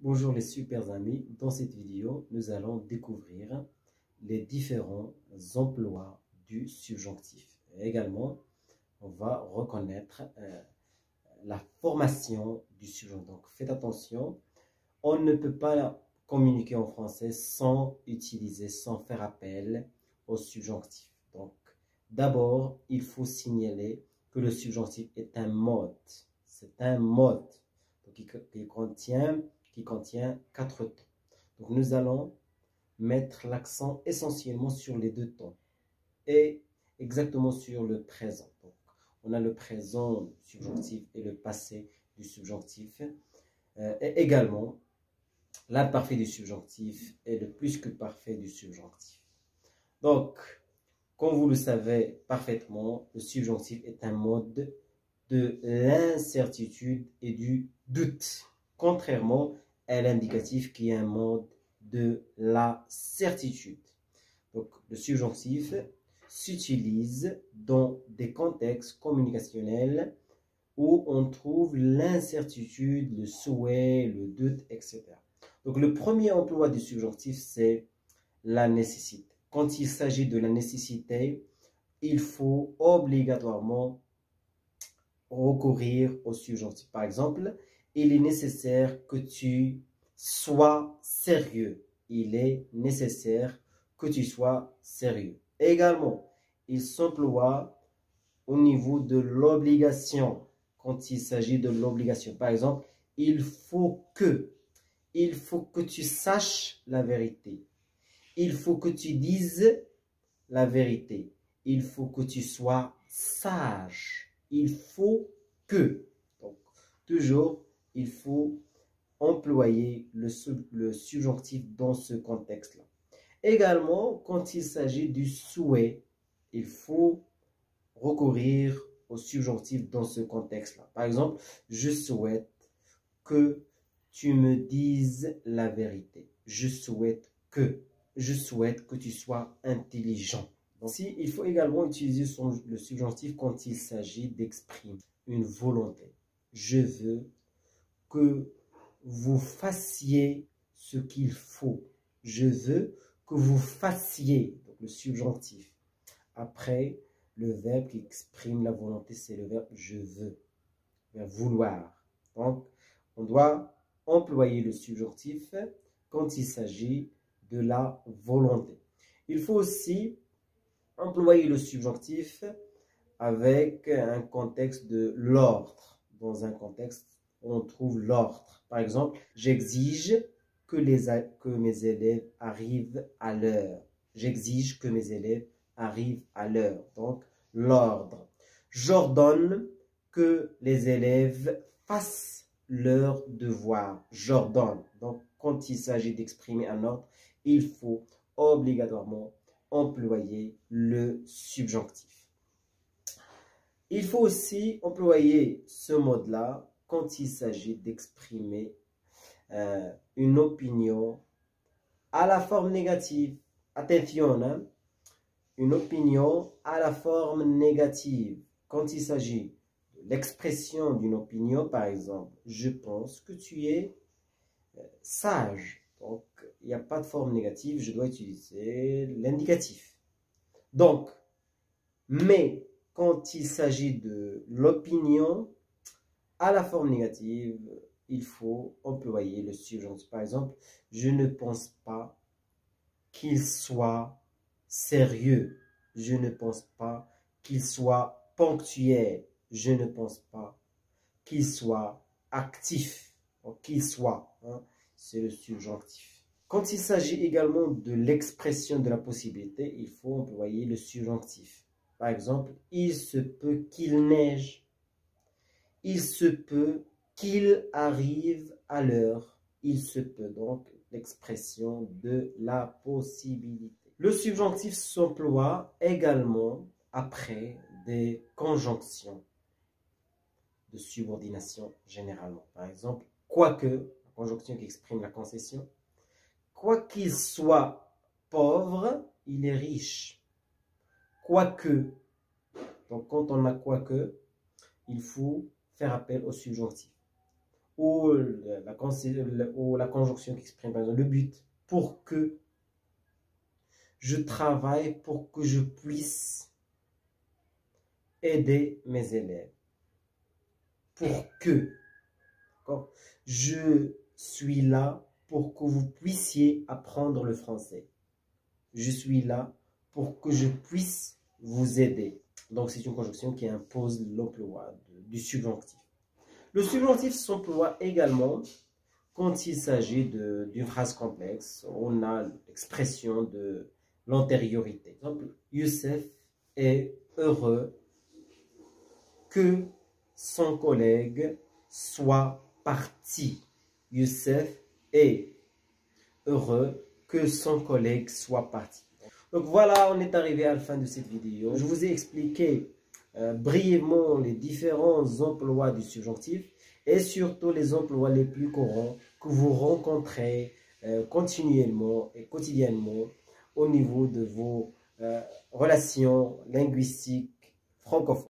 Bonjour les super amis, dans cette vidéo, nous allons découvrir les différents emplois du subjonctif. Et également, on va reconnaître la formation du subjonctif. Donc faites attention, on ne peut pas communiquer en français sans faire appel au subjonctif. Donc d'abord, il faut signaler que le subjonctif est un mode. C'est un mode donc, qui contient 4 temps. Donc nous allons mettre l'accent essentiellement sur les 2 temps et exactement sur le présent. Donc, on a le présent du subjonctif et le passé du subjonctif. Et également, l'imparfait du subjonctif et le plus que parfait du subjonctif. Donc, comme vous le savez parfaitement, le subjonctif est un mode de l'incertitude et du doute, contrairement à l'indicatif qui est un mode de la certitude. Donc, le subjonctif s'utilise dans des contextes communicationnels où on trouve l'incertitude, le souhait, le doute, etc. Donc, le premier emploi du subjonctif, c'est la nécessité. Quand il s'agit de la nécessité, il faut obligatoirement recourir au subjonctif. Par exemple, il est nécessaire que tu sois sérieux. Il est nécessaire que tu sois sérieux. Également, il s'emploie au niveau de l'obligation. Quand il s'agit de l'obligation, par exemple, il faut que tu saches la vérité. Il faut que tu dises la vérité. Il faut que tu sois sage. Il faut que. Donc, toujours, il faut employer le subjonctif dans ce contexte-là. Également, quand il s'agit du souhait, il faut recourir au subjonctif dans ce contexte-là. Par exemple, je souhaite que tu me dises la vérité. Je souhaite que tu sois intelligent. Donc, il faut également utiliser le subjonctif quand il s'agit d'exprimer une volonté. Je veux que vous fassiez ce qu'il faut. Je veux que vous fassiez, donc le subjonctif. Après, le verbe qui exprime la volonté, c'est le verbe je veux, vouloir. Donc, on doit employer le subjonctif quand il s'agit de la volonté. Il faut aussi employer le subjonctif avec un contexte de l'ordre. Dans un contexte où on trouve l'ordre. Par exemple, j'exige que mes élèves arrivent à l'heure. J'exige que mes élèves arrivent à l'heure. Donc, l'ordre. J'ordonne que les élèves fassent leur devoir. J'ordonne. Donc, quand il s'agit d'exprimer un ordre, il faut obligatoirement employer le subjonctif. Il faut aussi employer ce mode-là quand il s'agit d'exprimer une opinion à la forme négative. Attention, hein? Une opinion à la forme négative. Quand il s'agit de l'expression d'une opinion, par exemple, je pense que tu es sage. Donc, il n'y a pas de forme négative, je dois utiliser l'indicatif. Donc, mais quand il s'agit de l'opinion à la forme négative, il faut employer le subjonctif. Par exemple, je ne pense pas qu'il soit sérieux. Je ne pense pas qu'il soit ponctuel. Je ne pense pas qu'il soit actif. Qu'il soit, hein, c'est le subjonctif. Quand il s'agit également de l'expression de la possibilité, il faut employer le subjonctif. Par exemple, il se peut qu'il neige. Il se peut qu'il arrive à l'heure. Il se peut donc l'expression de la possibilité. Le subjonctif s'emploie également après des conjonctions de subordination généralement. Par exemple, quoique, la conjonction qui exprime la concession, quoi qu'il soit pauvre, il est riche. Quoique, donc quand on a quoique, il faut faire appel au subjonctif. ou ou la conjonction qui exprime par exemple le but. Pour que je travaille, pour que je puisse aider mes élèves. Pour que. Je suis là pour que vous puissiez apprendre le français. Je suis là pour que je puisse vous aider. Donc, c'est une conjonction qui impose l'emploi du subjonctif. Le subjonctif s'emploie également quand il s'agit d'une phrase complexe. On a l'expression de l'antériorité. Par exemple, Youssef est heureux que son collègue soit parti. Youssef est heureux que son collègue soit parti. Donc voilà, on est arrivé à la fin de cette vidéo. Je vous ai expliqué brièvement les différents emplois du subjonctif et surtout les emplois les plus courants que vous rencontrez continuellement et quotidiennement au niveau de vos relations linguistiques francophones.